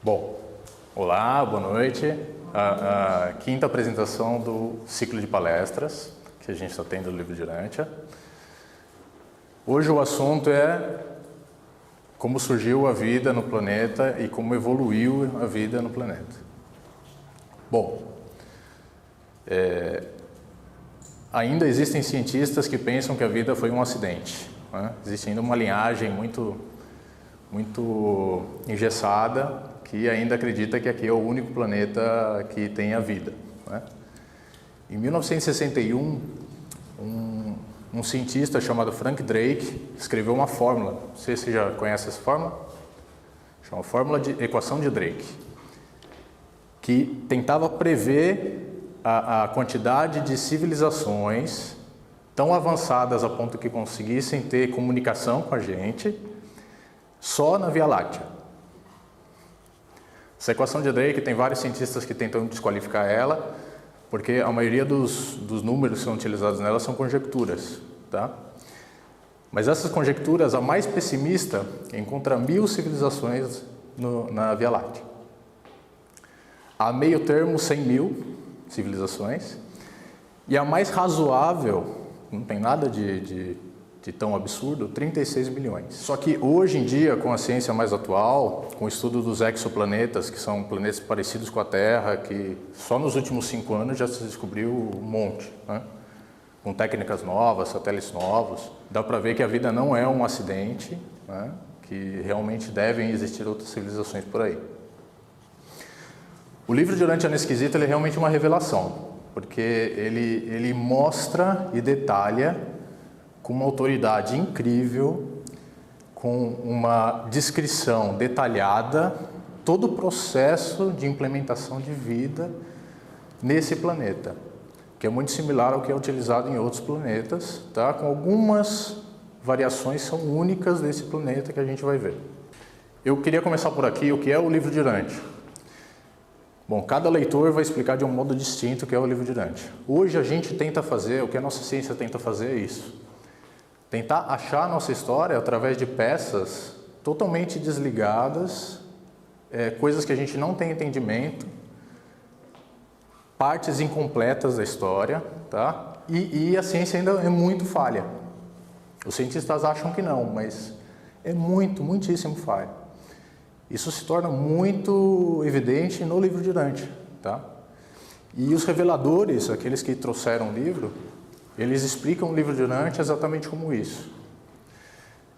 Bom, olá, boa noite. A quinta apresentação do ciclo de palestras que a gente está tendo no livro de Urantia. Hoje o assunto é como surgiu a vida no planeta e como evoluiu a vida no planeta. Bom, ainda existem cientistas que pensam que a vida foi um acidente, né? Existe ainda uma linhagem muito engessada que ainda acredita que aqui é o único planeta que tem a vida, né? Em 1961, um cientista chamado Frank Drake escreveu uma fórmula, não sei se você já conhece essa fórmula, chama Fórmula de Equação de Drake, que tentava prever a quantidade de civilizações tão avançadas a ponto que conseguissem ter comunicação com a gente só na Via Láctea. Essa equação de Drake tem vários cientistas que tentam desqualificar ela, porque a maioria dos números que são utilizados nela são conjecturas, tá? Mas essas conjecturas, a mais pessimista, encontra 1000 civilizações na Via Láctea. A meio termo, 100.000 civilizações. E a mais razoável, não tem nada de tão absurdo, 36 milhões. Só que hoje em dia, com a ciência mais atual, com o estudo dos exoplanetas, que são planetas parecidos com a Terra, que só nos últimos 5 anos já se descobriu um monte, né? Com técnicas novas, satélites novos, dá para ver que a vida não é um acidente, né? Que realmente devem existir outras civilizações por aí. O livro de Urantia nesse quesito ele é realmente uma revelação, porque ele mostra e detalha com uma autoridade incrível, com uma descrição detalhada, todo o processo de implementação de vida nesse planeta, que é muito similar ao que é utilizado em outros planetas, tá? Com algumas variações são únicas desse planeta que a gente vai ver. Eu queria começar por aqui, o que é o livro de Urantia. Bom, cada leitor vai explicar de um modo distinto o que é o livro de Urantia. Hoje a gente tenta fazer, o que a nossa ciência tenta fazer é isso. Tentar achar a nossa história através de peças totalmente desligadas, coisas que a gente não tem entendimento, partes incompletas da história, tá? E a ciência ainda é muito falha. Os cientistas acham que não, mas é muitíssimo falha. Isso se torna muito evidente no livro de Urantia, tá? E os reveladores, aqueles que trouxeram o livro, eles explicam o livro de Urantia exatamente como isso.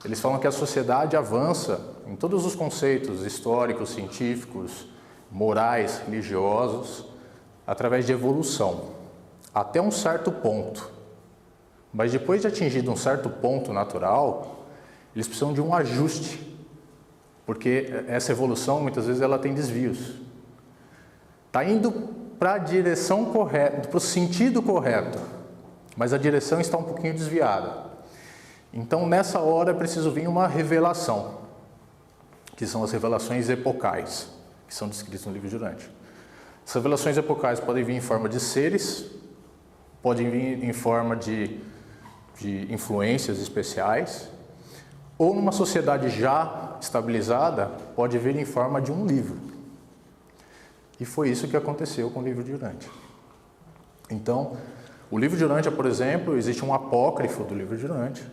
Eles falam que a sociedade avança em todos os conceitos históricos, científicos, morais, religiosos, através de evolução, até um certo ponto. Mas depois de atingido um certo ponto natural, eles precisam de um ajuste, porque essa evolução, muitas vezes, ela tem desvios. Está indo para a direção correta, para o sentido correto, mas a direção está um pouquinho desviada. Então, nessa hora, é preciso vir uma revelação, que são as revelações epocais, que são descritas no livro de Urantia. As revelações epocais podem vir em forma de seres, podem vir em forma de influências especiais, ou numa sociedade já estabilizada, pode vir em forma de um livro. E foi isso que aconteceu com o livro de Urantia. Então, o livro de Urantia, por exemplo, existe um apócrifo do livro de Urantia,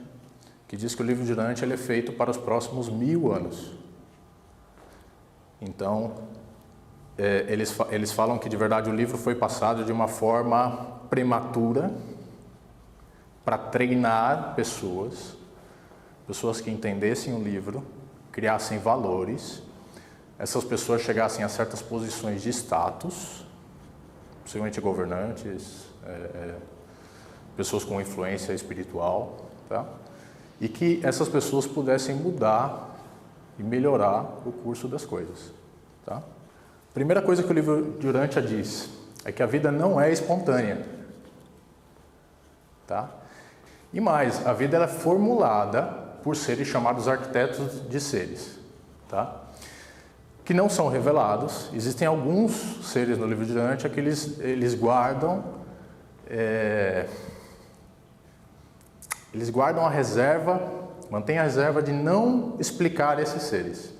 que diz que o livro de Urantia ele é feito para os próximos 1000 anos. Então, eles falam que, de verdade, o livro foi passado de uma forma prematura para treinar pessoas que entendessem o livro, criassem valores, essas pessoas chegassem a certas posições de status, possivelmente governantes, pessoas com influência espiritual, tá? E que essas pessoas pudessem mudar e melhorar o curso das coisas, tá? A primeira coisa que o livro de Urantia diz é que a vida não é espontânea, tá? E mais, a vida ela é formulada por seres chamados arquitetos de seres, tá? Que não são revelados. Existem alguns seres no livro de Urantia que eles guardam a reserva, mantêm a reserva de não explicar esses seres.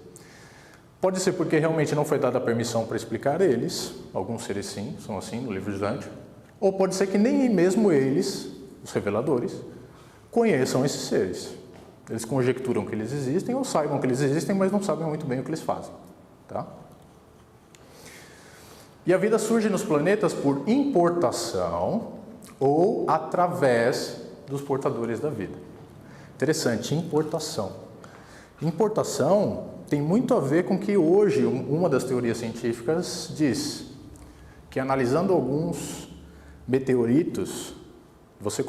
Pode ser porque realmente não foi dada a permissão para explicar eles, alguns seres sim, são assim no livro de Dante, ou pode ser que nem mesmo eles, os reveladores, conheçam esses seres. Eles conjecturam que eles existem ou saibam que eles existem, mas não sabem muito bem o que eles fazem. Tá? E a vida surge nos planetas por importação ou através dos portadores da vida. Interessante, importação. Importação tem muito a ver com que hoje uma das teorias científicas diz que analisando alguns meteoritos, você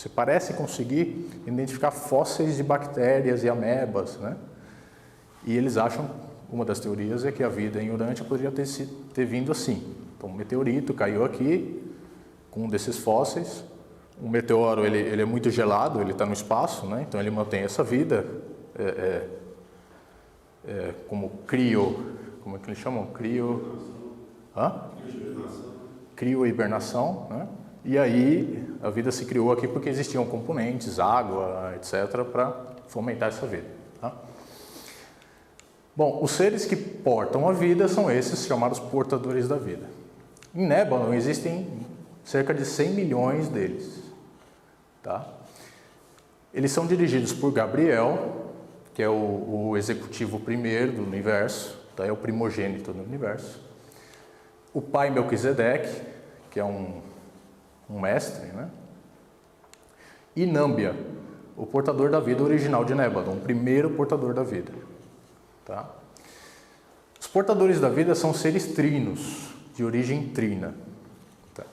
parece conseguir identificar fósseis de bactérias e amebas, né? E eles acham, uma das teorias é que a vida em Urântia poderia ter vindo assim. Então, um meteorito caiu aqui com um desses fósseis. O meteoro ele é muito gelado, ele está no espaço, né? Então ele mantém essa vida como como é que eles chamam? Criohibernação, né? E aí a vida se criou aqui porque existiam componentes, água, etc., para fomentar essa vida. Tá? Bom, os seres que portam a vida são esses chamados portadores da vida. Em Nébano existem cerca de 100 milhões deles. Tá? Eles são dirigidos por Gabriel, que é o executivo primeiro do universo, tá? É o primogênito do universo. O pai Melquisedeque, que é um mestre, né? E Nâmbia, o portador da vida original de Nébano, o primeiro portador da vida. Tá? Os portadores da vida são seres trinos, de origem trina. Tá?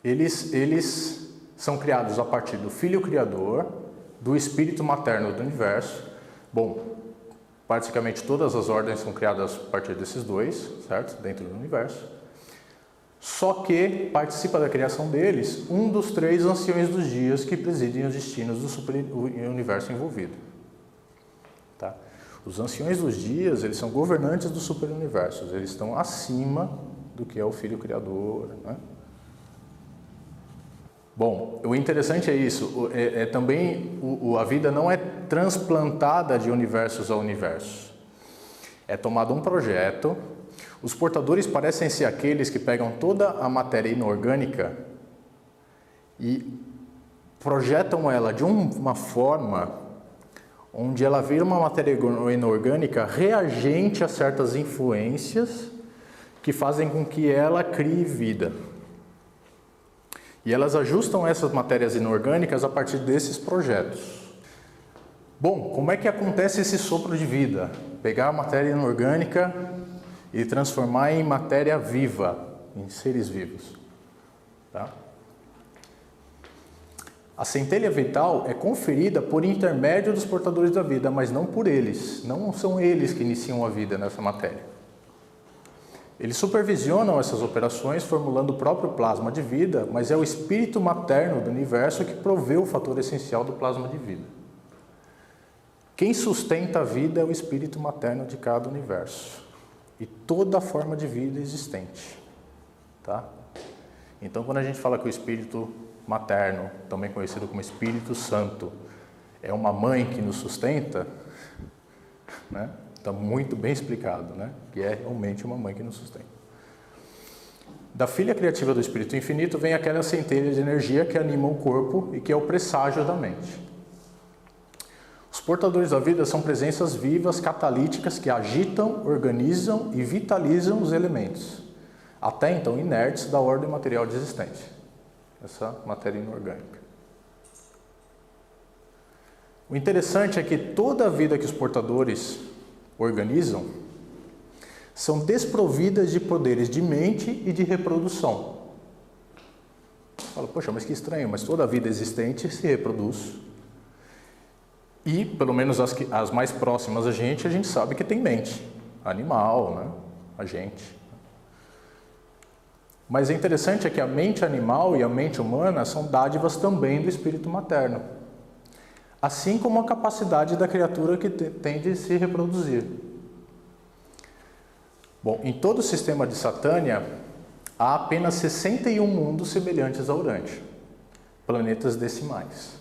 Eles são criados a partir do Filho Criador, do Espírito Materno do Universo. Bom, praticamente todas as ordens são criadas a partir desses dois, certo? Dentro do Universo. Só que participa da criação deles um dos 3 anciões dos dias que presidem os destinos do super-universo envolvido. Tá? Os anciões dos dias, eles são governantes dos super-universos, eles estão acima do que é o Filho Criador, né? Bom, o interessante é isso, também a vida não é transplantada de universos a universo. É tomado um projeto, os portadores parecem ser aqueles que pegam toda a matéria inorgânica e projetam ela de uma forma onde ela vira uma matéria inorgânica reagente a certas influências que fazem com que ela crie vida. E elas ajustam essas matérias inorgânicas a partir desses projetos. Bom, como é que acontece esse sopro de vida? Pegar a matéria inorgânica e transformar em matéria viva, em seres vivos. Tá? A centelha vital é conferida por intermédio dos portadores da vida, mas não por eles. Não são eles que iniciam a vida nessa matéria. Eles supervisionam essas operações formulando o próprio plasma de vida, mas é o espírito materno do universo que provê o fator essencial do plasma de vida. Quem sustenta a vida é o espírito materno de cada universo e toda forma de vida existente. Tá? Então, quando a gente fala que o espírito materno, também conhecido como Espírito Santo, é uma mãe que nos sustenta, né? Está muito bem explicado, né? Que é realmente uma mãe que nos sustenta. Da filha criativa do Espírito Infinito vem aquela centelha de energia que anima o corpo e que é o presságio da mente. Os portadores da vida são presenças vivas, catalíticas, que agitam, organizam e vitalizam os elementos, até então inertes da ordem material de existência, essa matéria inorgânica. O interessante é que toda a vida que os portadores organizam são desprovidas de poderes de mente e de reprodução. Fala, poxa, mas que estranho, mas toda a vida existente se reproduz. E, pelo menos as mais próximas a gente sabe que tem mente. Animal, né? A gente. Mas é interessante é que a mente animal e a mente humana são dádivas também do espírito materno. Assim como a capacidade da criatura que tem de se reproduzir. Bom, em todo o sistema de Satânia, há apenas 61 mundos semelhantes a Urântia, planetas decimais.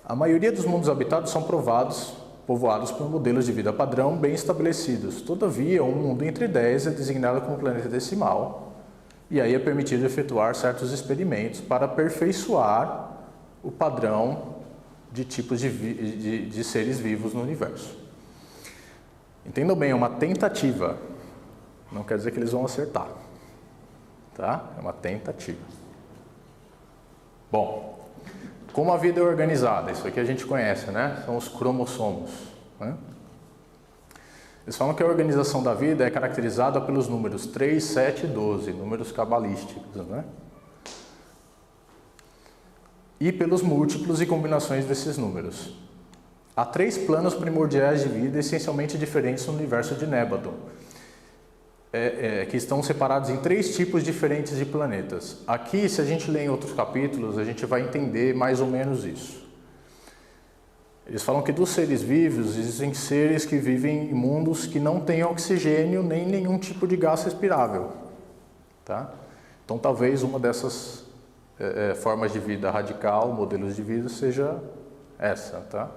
A maioria dos mundos habitados são provados povoados por modelos de vida padrão bem estabelecidos. Todavia, um mundo entre 10 é designado como planeta decimal, e aí é permitido efetuar certos experimentos para aperfeiçoar o padrão de tipos de seres vivos no universo. Entendam bem, é uma tentativa, não quer dizer que eles vão acertar, tá? É uma tentativa. Bom, como a vida é organizada? Isso aqui a gente conhece, né? São os cromossomos, né? Eles falam que a organização da vida é caracterizada pelos números 3, 7 e 12, números cabalísticos, né? E pelos múltiplos e combinações desses números. Há 3 planos primordiais de vida essencialmente diferentes no universo de Nébadon, que estão separados em 3 tipos diferentes de planetas. Aqui, se a gente ler em outros capítulos, a gente vai entender mais ou menos isso. Eles falam que dos seres vivos, existem seres que vivem em mundos que não têm oxigênio nem nenhum tipo de gás respirável. Tá? Então, talvez uma dessas formas de vida radical, modelos de vida, seja essa. Tá?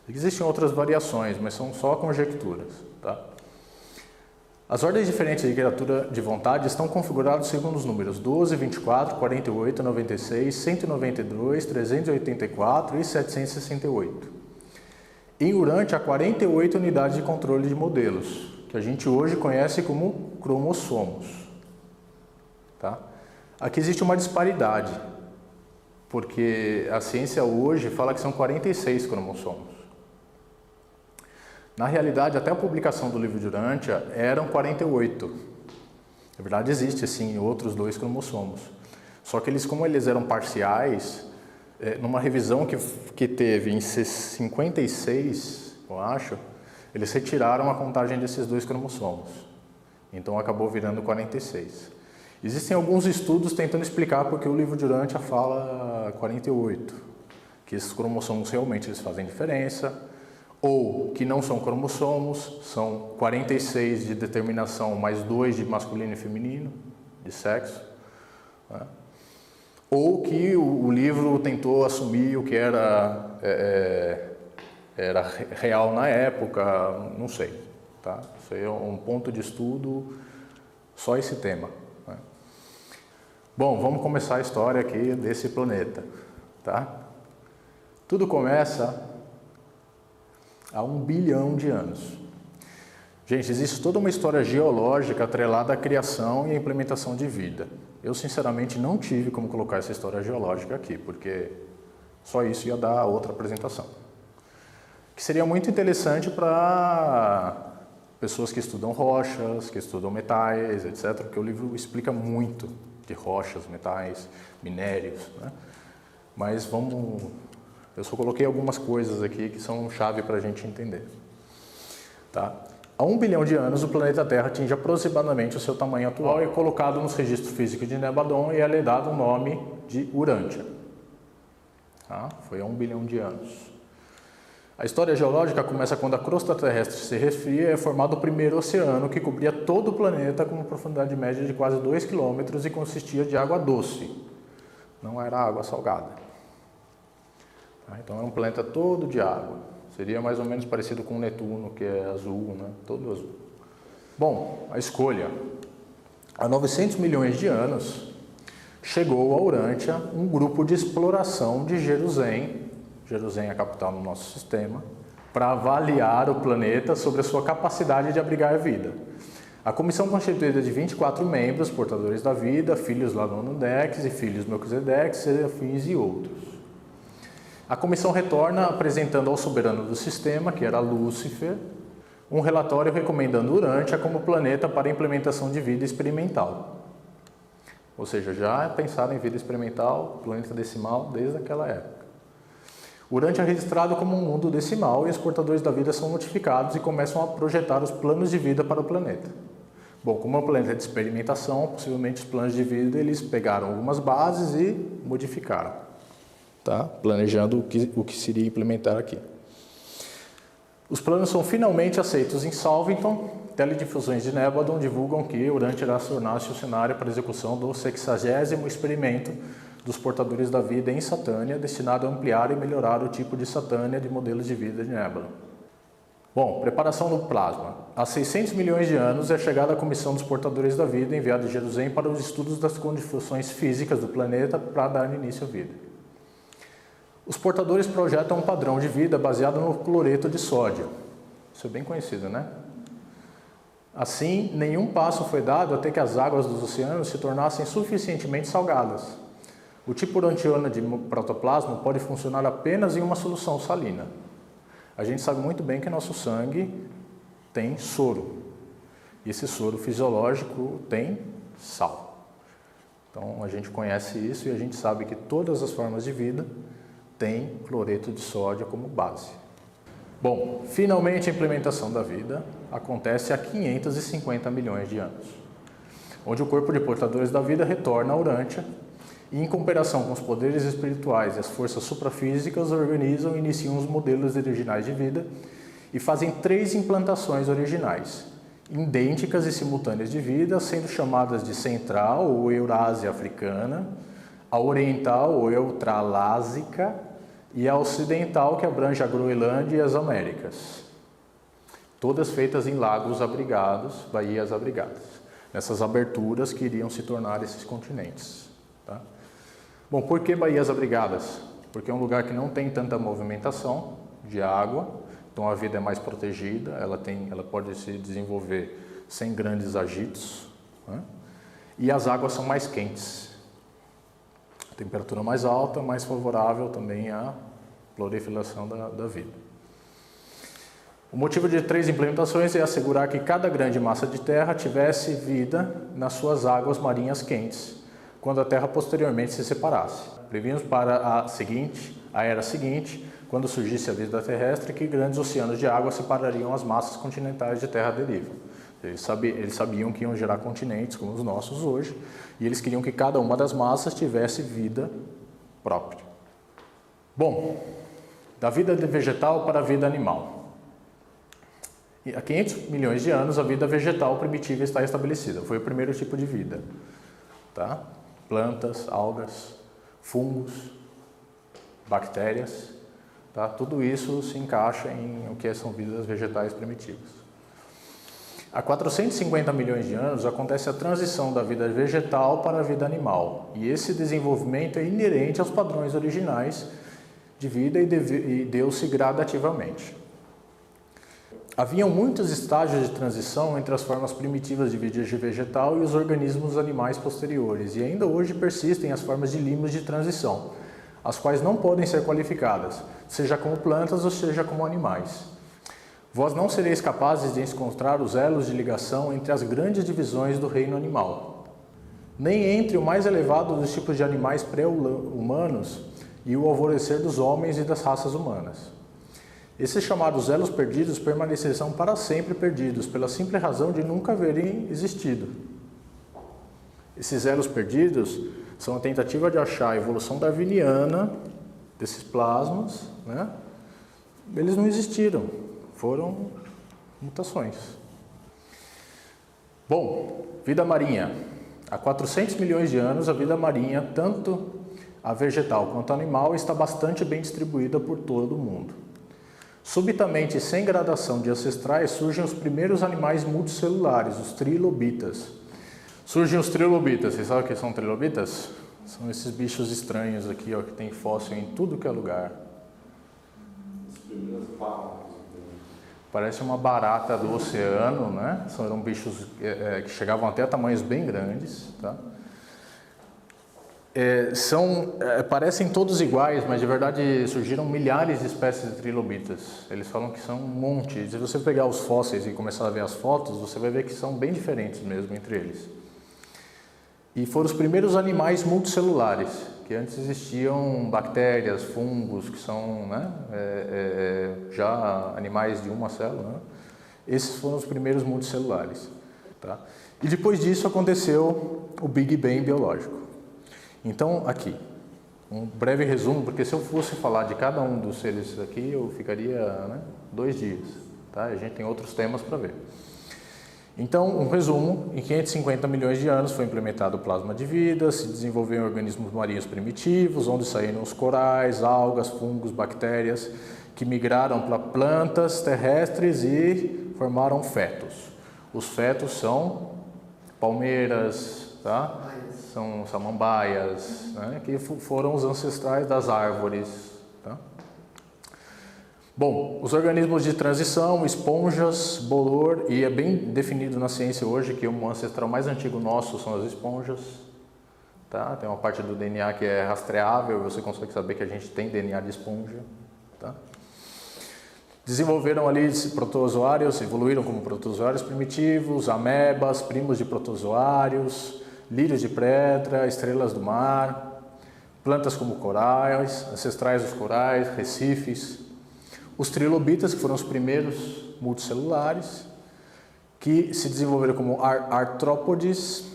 Existem outras variações, mas são só conjecturas. Tá? As ordens diferentes de criatura de vontade estão configuradas segundo os números 12, 24, 48, 96, 192, 384 e 768. Em Urântia há 48 unidades de controle de modelos, que a gente hoje conhece como cromossomos. Tá? Aqui existe uma disparidade, porque a ciência hoje fala que são 46 cromossomos. Na realidade, até a publicação do livro de Urântia eram 48. Na verdade, existe sim outros 2 cromossomos. Só que eles, como eles eram parciais, numa revisão que teve em 56, eu acho, eles retiraram a contagem desses 2 cromossomos. Então acabou virando 46. Existem alguns estudos tentando explicar porque o livro de Urântia fala 48, que esses cromossomos realmente eles fazem diferença, ou que não são cromossomos, são 46 de determinação mais 2 de masculino e feminino, de sexo, né? Ou que o livro tentou assumir o que era real na época, não sei. Tá? Isso aí é um ponto de estudo, só esse tema. Né? Bom, vamos começar a história aqui desse planeta. Tá? Tudo começa há 1 bilhão de anos. Gente, existe toda uma história geológica atrelada à criação e à implementação de vida. Eu, sinceramente, não tive como colocar essa história geológica aqui, porque só isso ia dar outra apresentação. Que seria muito interessante para pessoas que estudam rochas, que estudam metais, etc., porque o livro explica muito de rochas, metais, minérios, né? Mas eu só coloquei algumas coisas aqui que são chave para a gente entender. Tá? Há 1 bilhão de anos, o planeta Terra atinge aproximadamente o seu tamanho atual e é colocado nos registros físicos de Nébadon e é dado o nome de Urântia. Tá? Foi há 1 bilhão de anos. A história geológica começa quando a crosta terrestre se resfria e é formado o primeiro oceano que cobria todo o planeta com uma profundidade média de quase 2 km e consistia de água doce. Não era água salgada. Então é um planeta todo de água. Seria mais ou menos parecido com o Netuno, que é azul, né? Todo azul. Bom, a escolha. Há 900 milhões de anos, chegou a Urântia um grupo de exploração de Jerusalém é a capital no nosso sistema, para avaliar o planeta sobre a sua capacidade de abrigar a vida. A comissão constituída de 24 membros, portadores da vida, filhos Ladonodex e filhos Melquisedex, Serafins e outros. A comissão retorna apresentando ao soberano do sistema, que era Lúcifer, um relatório recomendando Urântia como planeta para a implementação de vida experimental. Ou seja, já pensaram em vida experimental, planeta decimal, desde aquela época. Urântia é registrado como um mundo decimal e os portadores da vida são notificados e começam a projetar os planos de vida para o planeta. Bom, como é um planeta de experimentação, possivelmente os planos de vida eles pegaram algumas bases e modificaram. Tá? Planejando o que seria implementar aqui. Os planos são finalmente aceitos em Salvington. Teledifusões de Nébadon divulgam que Urântia irá tornar-se o cenário para a execução do 60º experimento dos portadores da vida em Satânia, destinado a ampliar e melhorar o tipo de Satânia de modelos de vida de Nébadon. Bom, preparação do plasma. Há 600 milhões de anos é chegada a Comissão dos Portadores da Vida, enviada de Jerusalém para os estudos das condições físicas do planeta para dar início à vida. Os portadores projetam um padrão de vida baseado no cloreto de sódio. Isso é bem conhecido, né? Assim, nenhum passo foi dado até que as águas dos oceanos se tornassem suficientemente salgadas. O tipo antiona de protoplasma pode funcionar apenas em uma solução salina. A gente sabe muito bem que nosso sangue tem soro. E esse soro fisiológico tem sal. Então a gente conhece isso e a gente sabe que todas as formas de vida têm cloreto de sódio como base. Bom, finalmente a implementação da vida acontece há 550 milhões de anos, onde o corpo de portadores da vida retorna à Urântia e, em cooperação com os poderes espirituais e as forças suprafísicas, organizam e iniciam os modelos originais de vida e fazem 3 implantações originais, idênticas e simultâneas de vida, sendo chamadas de Central ou Eurásia Africana, a Oriental ou Australásica e a Ocidental, que abrange a Groenlândia e as Américas. Todas feitas em lagos abrigados, baías abrigadas, nessas aberturas que iriam se tornar esses continentes. Tá? Bom, por que baías abrigadas? Porque é um lugar que não tem tanta movimentação de água, então a vida é mais protegida, ela pode se desenvolver sem grandes agitos, né? E as águas são mais quentes. A temperatura mais alta, mais favorável também à proliferação da vida. O motivo de 3 implementações é assegurar que cada grande massa de terra tivesse vida nas suas águas marinhas quentes, quando a Terra posteriormente se separasse. Previmos para a era seguinte, quando surgisse a vida terrestre, que grandes oceanos de água separariam as massas continentais de terra à deriva. Eles sabiam que iam gerar continentes como os nossos hoje, e eles queriam que cada uma das massas tivesse vida própria. Bom, da vida vegetal para a vida animal. Há 500 milhões de anos, a vida vegetal primitiva está estabelecida. Foi o primeiro tipo de vida. Tá? Plantas, algas, fungos, bactérias. Tá? Tudo isso se encaixa em o que são vidas vegetais primitivas. Há 450 milhões de anos acontece a transição da vida vegetal para a vida animal. E esse desenvolvimento é inerente aos padrões originais de vida e deu-se gradativamente. Haviam muitos estágios de transição entre as formas primitivas de vida vegetal e os organismos animais posteriores, e ainda hoje persistem as formas de limos de transição, as quais não podem ser qualificadas, seja como plantas ou seja como animais. Vós não sereis capazes de encontrar os elos de ligação entre as grandes divisões do reino animal, nem entre o mais elevado dos tipos de animais pré-humanos e o alvorecer dos homens e das raças humanas. Esses chamados elos perdidos permanecerão para sempre perdidos, pela simples razão de nunca haverem existido. Esses elos perdidos são a tentativa de achar a evolução darwiniana desses plasmas, né? Eles não existiram, foram mutações. Bom, vida marinha. Há 400 milhões de anos, a vida marinha, tanto a vegetal quanto a animal, está bastante bem distribuída por todo o mundo. Subitamente, sem gradação de ancestrais, surgem os primeiros animais multicelulares, os trilobitas. Surgem os trilobitas. Vocês sabem o que são trilobitas? São esses bichos estranhos aqui, ó, que tem fóssil em tudo que é lugar. As primeiras baratas. Parece uma barata do oceano, né? Eram bichos que chegavam até a tamanhos bem grandes, tá? Parecem todos iguais, mas de verdade surgiram milhares de espécies de trilobitas. Eles falam que são um monte. Se você pegar os fósseis e começar a ver as fotos, você vai ver que são bem diferentes mesmo entre eles. E foram os primeiros animais multicelulares, que antes existiam bactérias, fungos, que são, né, já animais de uma célula, né? Esses foram os primeiros multicelulares. Tá? E depois disso aconteceu o Big Bang biológico. Então, aqui, um breve resumo, porque se eu fosse falar de cada um dos seres aqui, eu ficaria, né, 2 dias. Tá? A gente tem outros temas para ver. Então, um resumo, em 550 milhões de anos foi implementado o plasma de vida, se desenvolveram organismos marinhos primitivos, onde saíram os corais, algas, fungos, bactérias, que migraram para plantas terrestres e formaram fetos. Os fetos são palmeiras, tá? São samambaias, né? Que foram os ancestrais das árvores. Tá? Bom, os organismos de transição, esponjas, bolor, e é bem definido na ciência hoje que o ancestral mais antigo nosso são as esponjas. Tá? Tem uma parte do DNA que é rastreável, você consegue saber que a gente tem DNA de esponja. Tá? Desenvolveram ali protozoários, evoluíram como protozoários primitivos, amebas, primos de protozoários, lírios de pedra, estrelas do mar, plantas como corais, ancestrais dos corais, recifes, os trilobitas, que foram os primeiros multicelulares, que se desenvolveram como artrópodes.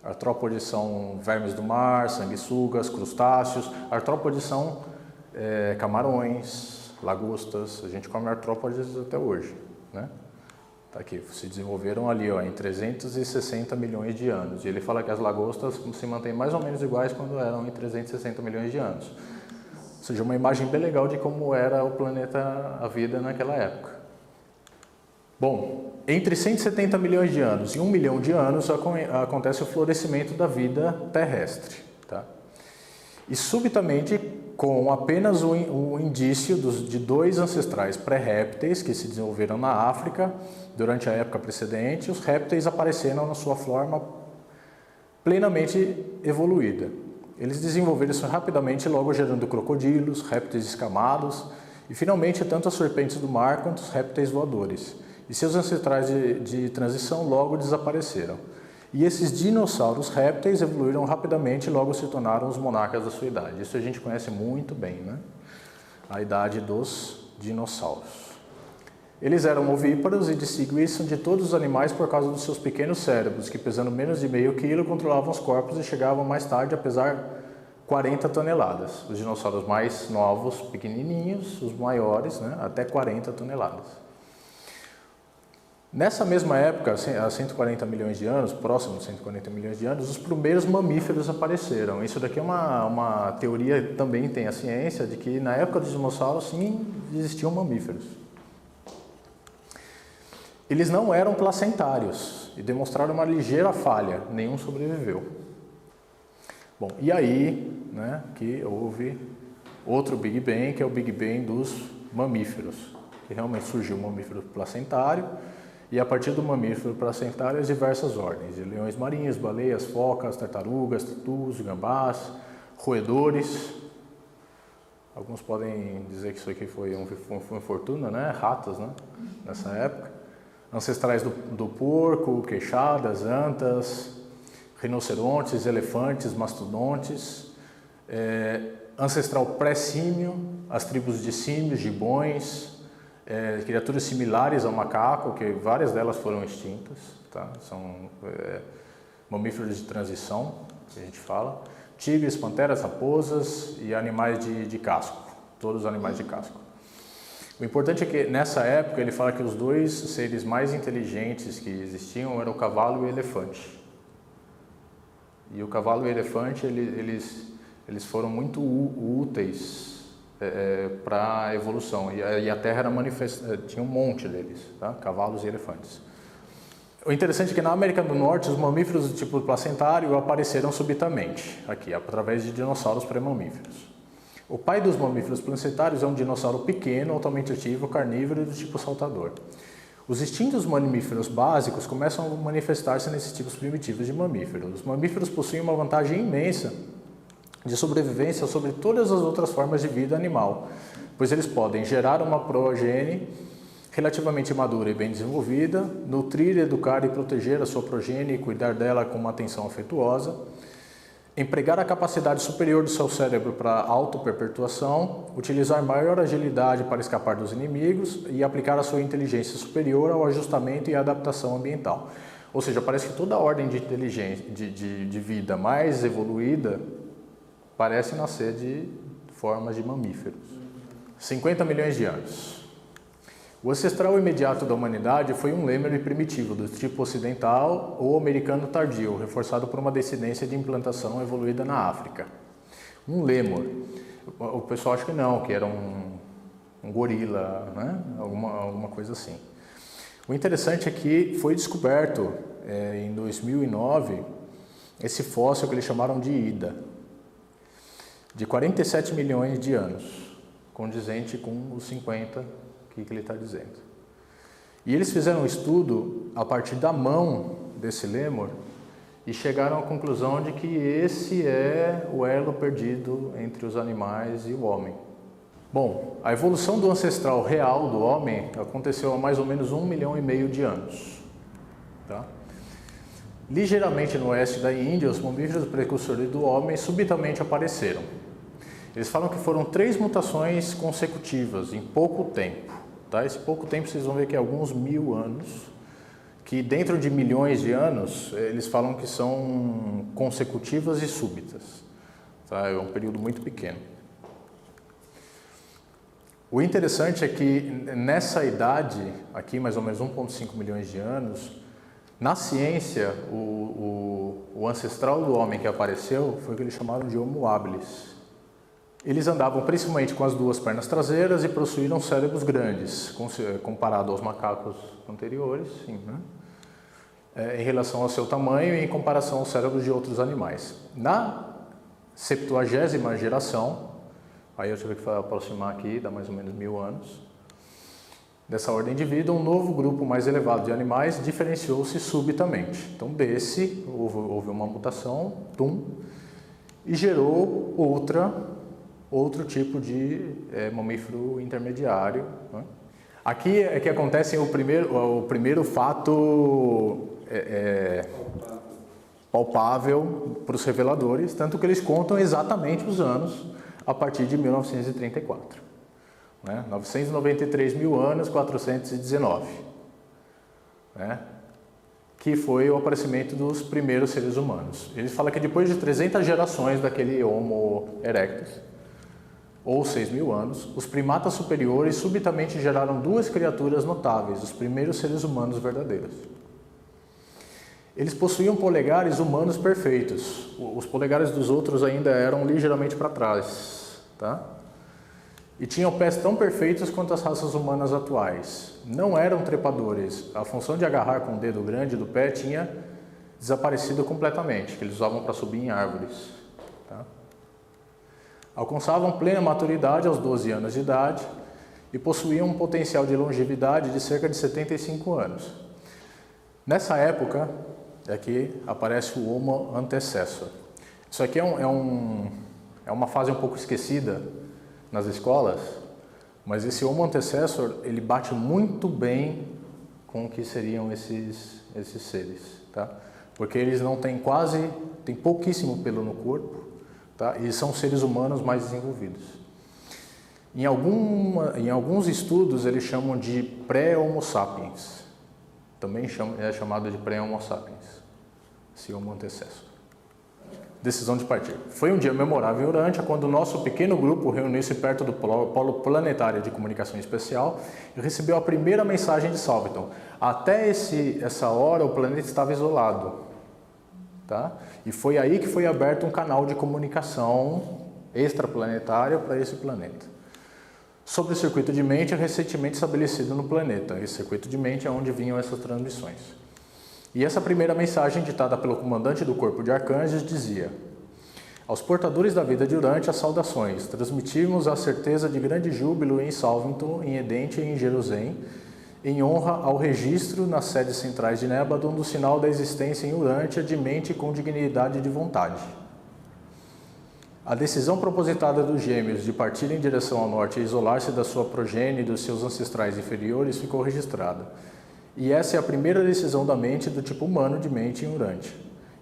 Artrópodes são vermes do mar, sanguessugas, crustáceos. Artrópodes são camarões, lagostas. A gente come artrópodes até hoje, né? Tá aqui, se desenvolveram ali em 360 milhões de anos. E ele fala que as lagostas se mantêm mais ou menos iguais quando eram em 360 milhões de anos. Ou seja, uma imagem bem legal de como era o planeta, a vida naquela época. Bom, entre 170 milhões de anos e 1 milhão de anos acontece o florescimento da vida terrestre. Tá? E subitamente, com apenas o indício de dois ancestrais pré-répteis que se desenvolveram na África durante a época precedente, os répteis apareceram na sua forma plenamente evoluída. Eles desenvolveram-se rapidamente, logo gerando crocodilos, répteis escamados e finalmente tanto as serpentes do mar quanto os répteis voadores. E seus ancestrais de transição logo desapareceram. E esses dinossauros répteis evoluíram rapidamente e logo se tornaram os monarcas da sua idade. Isso a gente conhece muito bem, né? A idade dos dinossauros. Eles eram ovíparos e distinguiam de todos os animais por causa dos seus pequenos cérebros, que pesando menos de meio quilo, controlavam os corpos e chegavam mais tarde a pesar 40 toneladas. Os dinossauros mais novos, pequenininhos, os maiores, né? Até 40 toneladas. Nessa mesma época, há 140 milhões de anos, próximo de 140 milhões de anos, os primeiros mamíferos apareceram. Isso daqui é uma teoria, também tem a ciência, de que na época dos dinossauros, sim, existiam mamíferos. Eles não eram placentários e demonstraram uma ligeira falha, nenhum sobreviveu. Bom, e aí, né, que houve outro Big Bang, que é o Big Bang dos mamíferos, que realmente surgiu o mamífero placentário. E a partir do mamífero placentário, as diversas ordens, de leões marinhos, baleias, focas, tartarugas, tatus, gambás, roedores. Alguns podem dizer que isso aqui foi uma fortuna, né? Ratas, né? Nessa época. Ancestrais do porco, queixadas, antas, rinocerontes, elefantes, mastodontes. Ancestral pré-símio, as tribos de símios, gibões. Criaturas similares ao macaco, que várias delas foram extintas, tá? São mamíferos de transição, que a gente fala, tigres, panteras, raposas e animais de casco, todos os animais de casco. O importante é que nessa época ele fala que os dois seres mais inteligentes que existiam eram o cavalo e o elefante. E o cavalo e o elefante eles foram muito úteis para a evolução, e a Terra tinha um monte deles, tá? Cavalos e elefantes. O interessante é que na América do Norte os mamíferos do tipo placentário apareceram subitamente, aqui, através de dinossauros pré-mamíferos. O pai dos mamíferos placentários é um dinossauro pequeno, altamente ativo, carnívoro e do tipo saltador. Os instintos mamíferos básicos começam a manifestar-se nesses tipos primitivos de mamíferos. Os mamíferos possuem uma vantagem imensa de sobrevivência sobre todas as outras formas de vida animal, pois eles podem gerar uma progenie relativamente madura e bem desenvolvida, nutrir, educar e proteger a sua progenie e cuidar dela com uma atenção afetuosa, empregar a capacidade superior do seu cérebro para autoperpetuação, utilizar maior agilidade para escapar dos inimigos e aplicar a sua inteligência superior ao ajustamento e adaptação ambiental. Ou seja, parece que toda a ordem de inteligência, de vida mais evoluída parece nascer de formas de mamíferos. 50 milhões de anos. O ancestral imediato da humanidade foi um lêmure primitivo do tipo ocidental ou americano tardio, reforçado por uma descendência de implantação evoluída na África. Um lêmur. O pessoal acha que não, que era um um gorila, né? Alguma coisa assim. O interessante é que foi descoberto em 2009 esse fóssil que eles chamaram de Ida, de 47 milhões de anos, condizente com os 50 que ele está dizendo. E eles fizeram um estudo a partir da mão desse lêmur e chegaram à conclusão de que esse é o elo perdido entre os animais e o homem. Bom, a evolução do ancestral real do homem aconteceu há mais ou menos 1,5 milhão de anos. Tá? Ligeiramente no oeste da Índia, os mamíferos precursores do homem subitamente apareceram. Eles falam que foram 3 mutações consecutivas em pouco tempo. Tá? Esse pouco tempo vocês vão ver que é alguns 1000 anos, que dentro de milhões de anos, eles falam que são consecutivas e súbitas. Tá? É um período muito pequeno. O interessante é que nessa idade, aqui mais ou menos 1,5 milhões de anos, na ciência, o ancestral do homem que apareceu foi o que eles chamaram de Homo habilis. Eles andavam principalmente com as 2 pernas traseiras e possuíam cérebros grandes, comparado aos macacos anteriores, sim, né? Em relação ao seu tamanho e em comparação aos cérebros de outros animais. Na 70ª geração, aí eu tive que aproximar aqui, dá mais ou menos 1000 anos, dessa ordem de vida, um novo grupo mais elevado de animais diferenciou-se subitamente. Então desse, houve uma mutação, e gerou outro tipo de mamífero intermediário. Né? Aqui é que acontece o primeiro fato palpável para os reveladores, tanto que eles contam exatamente os anos a partir de 1934. Né? 993 mil anos, 419. Né? Que foi o aparecimento dos primeiros seres humanos. Eles falam que depois de 300 gerações daquele Homo erectus, ou 6.000 anos, os primatas superiores subitamente geraram 2 criaturas notáveis, os primeiros seres humanos verdadeiros. Eles possuíam polegares humanos perfeitos. Os polegares dos outros ainda eram ligeiramente para trás. Tá? E tinham pés tão perfeitos quanto as raças humanas atuais. Não eram trepadores. A função de agarrar com o dedo grande do pé tinha desaparecido completamente, que eles usavam para subir em árvores. Tá? Alcançavam plena maturidade aos 12 anos de idade e possuíam um potencial de longevidade de cerca de 75 anos. Nessa época, aqui aparece o Homo antecessor. Isso aqui é uma fase um pouco esquecida nas escolas, mas esse Homo antecessor, ele bate muito bem com o que seriam esses seres, tá? Porque eles não têm tem pouquíssimo pelo no corpo, tá? E são seres humanos mais desenvolvidos. Em alguns estudos eles chamam de pré-Homo sapiens, também é chamado de pré-Homo sapiens, esse Homo antecessor. Decisão de partir. Foi um dia memorável em Urântia, quando o nosso pequeno grupo reuniu-se perto do Polo Planetário de Comunicação Especial e recebeu a primeira mensagem de Salveton. Até essa hora o planeta estava isolado. Tá? E foi aí que foi aberto um canal de comunicação extraplanetária para esse planeta. Sobre o circuito de mente recentemente estabelecido no planeta. Esse circuito de mente é onde vinham essas transmissões. E essa primeira mensagem, ditada pelo comandante do corpo de arcanjos, dizia: aos portadores da vida de Urântia, saudações. Transmitimos a certeza de grande júbilo em Salveton, em Edente e em Jerusalém, em honra ao registro nas sedes centrais de Nébadon do sinal da existência em Urântia de mente com dignidade de vontade. A decisão propositada dos gêmeos de partir em direção ao norte e isolar-se da sua progênie e dos seus ancestrais inferiores ficou registrada. E essa é a primeira decisão da mente do tipo humano de mente em Urântia.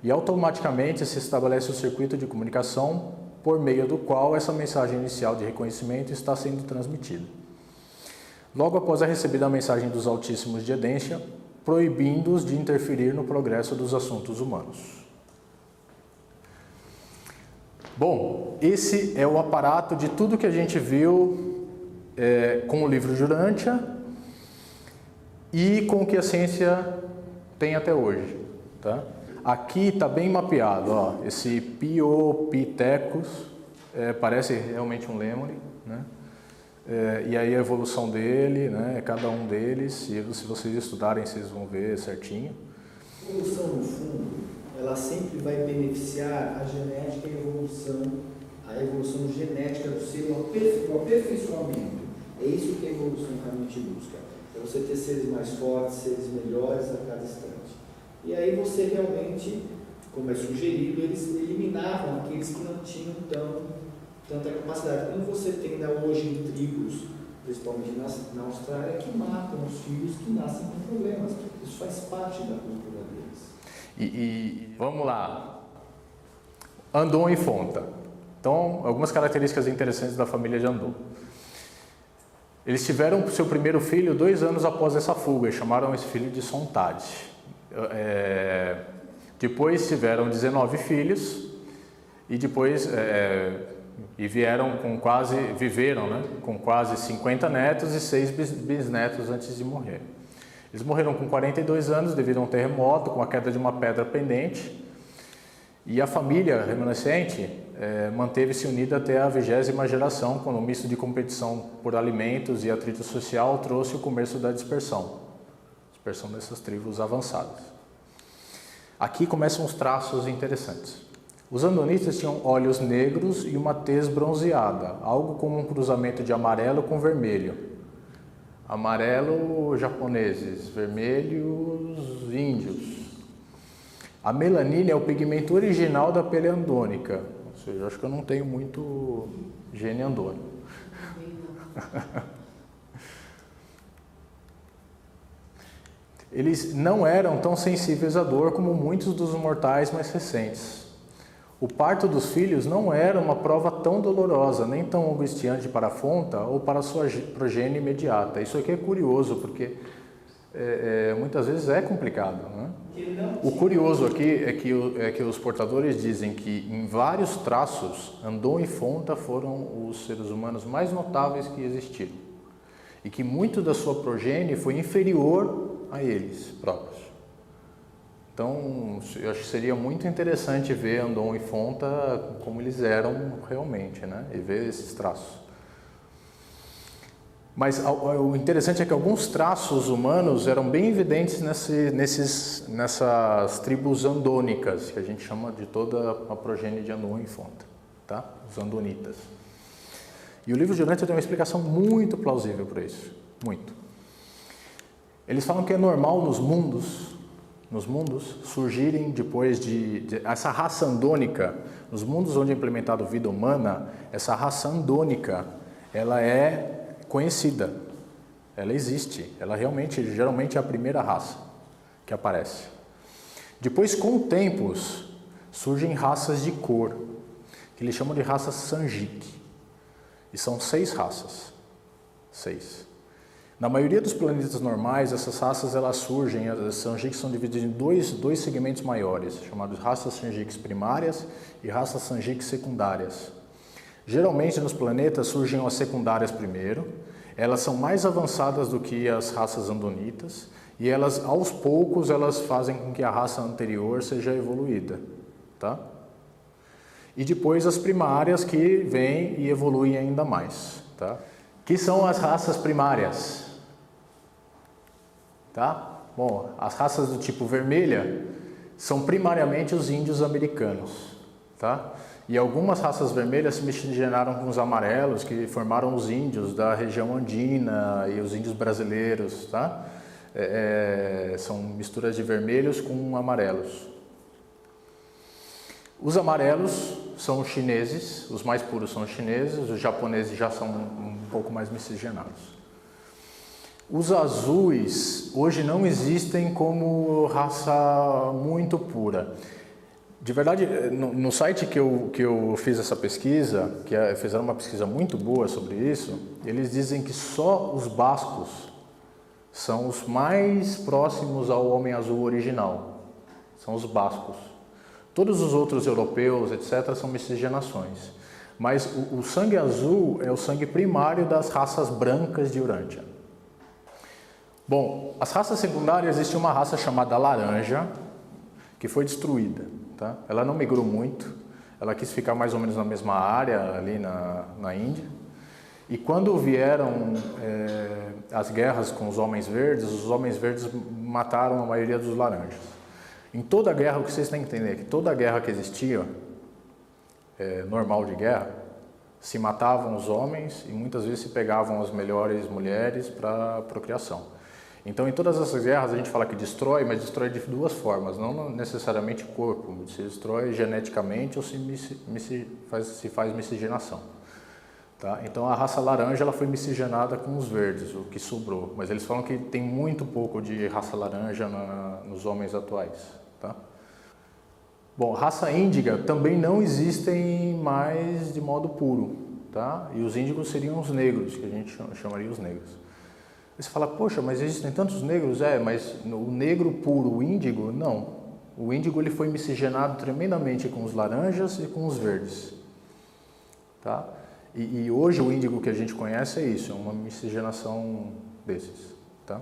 E automaticamente se estabelece o circuito de comunicação por meio do qual essa mensagem inicial de reconhecimento está sendo transmitida. Logo após a recebida a mensagem dos Altíssimos de Edência, proibindo-os de interferir no progresso dos assuntos humanos. Bom, esse é o aparato de tudo que a gente viu com o livro de Urântia e com o que a ciência tem até hoje. Tá? Aqui está bem mapeado, ó, esse Piopithecus, parece realmente um lêmure, né? e aí a evolução dele, né, cada um deles, e se vocês estudarem, vocês vão ver certinho. A evolução, no fundo, ela sempre vai beneficiar a genética e a evolução genética do ser, o aperfeiçoamento. É isso que a evolução realmente busca. É você ter seres mais fortes, seres melhores a cada instante. E aí você realmente, como é sugerido, eles eliminavam aqueles que não tinham tanta capacidade. Quando você tem ainda hoje em tribos, principalmente na Austrália, que matam os filhos que nascem com problemas. Isso faz parte da cultura deles. E vamos lá. Andon e Fonta. Então, algumas características interessantes da família de Andon. Eles tiveram seu primeiro filho 2 anos após essa fuga e chamaram esse filho de Sontad. Depois tiveram 19 filhos e depois viveram com quase 50 netos e 6 bisnetos antes de morrer. Eles morreram com 42 anos devido a um terremoto, com a queda de uma pedra pendente. E a família remanescente manteve-se unida até a 20ª geração, quando o misto de competição por alimentos e atrito social trouxe o começo da dispersão dessas tribos avançadas. Aqui começam os traços interessantes. Os andonitas tinham olhos negros e uma tez bronzeada, algo como um cruzamento de amarelo com vermelho. Amarelo, japoneses, vermelhos, índios. A melanina é o pigmento original da pele andônica. Ou seja, eu acho que eu não tenho muito gene andônico. Eles não eram tão sensíveis à dor como muitos dos mortais mais recentes. O parto dos filhos não era uma prova tão dolorosa, nem tão angustiante para a Fonta ou para a sua progênie imediata. Isso aqui é curioso, porque muitas vezes é complicado, né? O curioso aqui é que os portadores dizem que em vários traços, Andon e Fonta foram os seres humanos mais notáveis que existiram. E que muito da sua progênie foi inferior a eles próprios. Então, eu acho que seria muito interessante ver Andon e Fonta como eles eram realmente, né? E ver esses traços. Mas o interessante é que alguns traços humanos eram bem evidentes nessas tribos andônicas, que a gente chama de toda a progênie de Andon e Fonta, tá? Os andonitas. E o livro de Urântia tem uma explicação muito plausível para isso, muito. Eles falam que é normal nos mundos surgirem depois de essa raça andônica, nos mundos onde é implementado vida humana, essa raça andônica, ela é conhecida, ela existe, ela geralmente é a primeira raça que aparece. Depois, com o tempo, surgem raças de cor, que eles chamam de raças Sanjik, e são 6 raças, 6. Na maioria dos planetas normais, essas raças elas surgem, as Sanjiks são divididas em dois segmentos maiores, chamados raças Sanjiks primárias e raças Sanjiks secundárias. Geralmente nos planetas surgem as secundárias primeiro, elas são mais avançadas do que as raças andonitas e elas, aos poucos, elas fazem com que a raça anterior seja evoluída, tá? E depois as primárias que vêm e evoluem ainda mais, tá? Que são as raças primárias, tá? Bom, as raças do tipo vermelha são primariamente os índios americanos, tá? E algumas raças vermelhas se miscigenaram com os amarelos, que formaram os índios da região andina e os índios brasileiros, tá? São misturas de vermelhos com amarelos. Os amarelos são os chineses, os mais puros são os chineses, os japoneses já são um pouco mais miscigenados. Os azuis hoje não existem como raça muito pura. De verdade, no site que eu fiz essa pesquisa, fizeram uma pesquisa muito boa sobre isso, eles dizem que só os bascos são os mais próximos ao homem azul original. São os bascos. Todos os outros europeus, etc., são miscigenações. Mas o sangue azul é o sangue primário das raças brancas de Urântia. Bom, as raças secundárias, existe uma raça chamada laranja, que foi destruída. Tá? Ela não migrou muito, ela quis ficar mais ou menos na mesma área ali na Índia. E quando vieram as guerras com os homens verdes mataram a maioria dos laranjas. Em toda guerra, o que vocês têm que entender é que toda guerra que existia, normal de guerra, se matavam os homens e muitas vezes se pegavam as melhores mulheres para procriação. Então, em todas essas guerras, a gente fala que destrói, mas destrói de duas formas, não necessariamente o corpo, se destrói geneticamente ou se faz miscigenação. Tá? Então, a raça laranja ela foi miscigenada com os verdes, o que sobrou, mas eles falam que tem muito pouco de raça laranja nos homens atuais. Tá? Bom, raça índiga também não existem mais de modo puro, tá? E os índigos seriam os negros, que a gente chamaria os negros. Você fala, poxa, mas existem tantos negros? Mas o negro puro, o índigo, não. O índigo ele foi miscigenado tremendamente com os laranjas e com os verdes. Tá? E hoje o índigo que a gente conhece é isso, é uma miscigenação desses. Tá?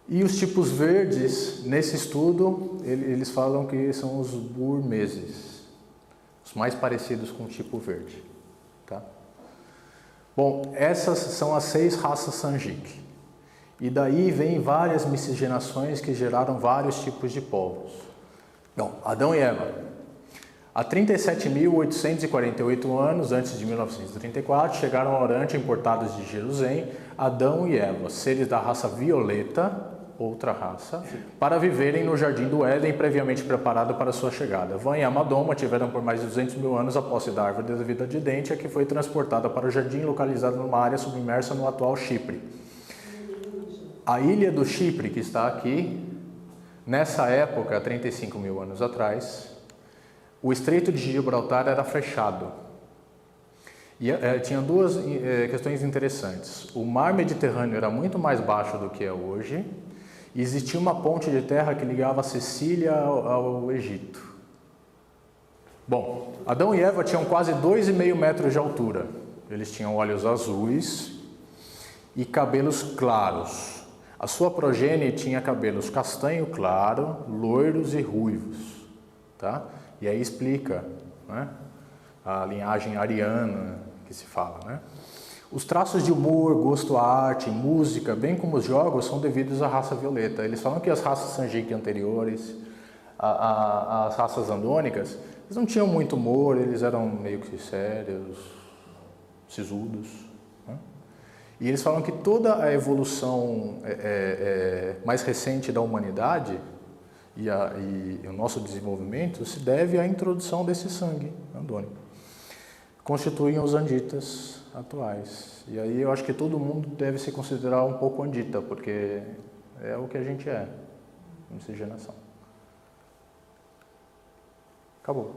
E os tipos verdes, nesse estudo, eles falam que são os burmeses, os mais parecidos com o tipo verde. Tá? Bom, essas são as 6 raças Sanjik. E daí vem várias miscigenações que geraram vários tipos de povos. Bom, Adão e Eva. Há 37.848 anos, antes de 1934, chegaram ao Oriente importados de Jerusalém, Adão e Eva, seres da raça violeta, outra raça, para viverem no Jardim do Éden, previamente preparado para sua chegada. Van e Amadoma tiveram por mais de 200 mil anos a posse da árvore da vida de Dentia, que foi transportada para o jardim localizado numa área submersa no atual Chipre. A ilha do Chipre, que está aqui, nessa época, 35 mil anos atrás, o Estreito de Gibraltar era fechado. E tinha duas questões interessantes. O mar Mediterrâneo era muito mais baixo do que é hoje, e existia uma ponte de terra que ligava a Sicília ao Egito. Bom, Adão e Eva tinham quase 2,5 metros de altura. Eles tinham olhos azuis e cabelos claros. A sua progenie tinha cabelos castanho claro, loiros e ruivos. Tá? E aí explica, né, a linhagem ariana que se fala, né? Os traços de humor, gosto à arte, música, bem como os jogos, são devidos à raça violeta. Eles falam que as raças Sanjik anteriores, as raças andônicas, eles não tinham muito humor, eles eram meio que sérios, sisudos. Né? E eles falam que toda a evolução mais recente da humanidade e o nosso desenvolvimento se deve à introdução desse sangue andônico. Constituem os anditas atuais. E aí eu acho que todo mundo deve se considerar um pouco andita, porque é o que a gente é, miscigenação. Acabou.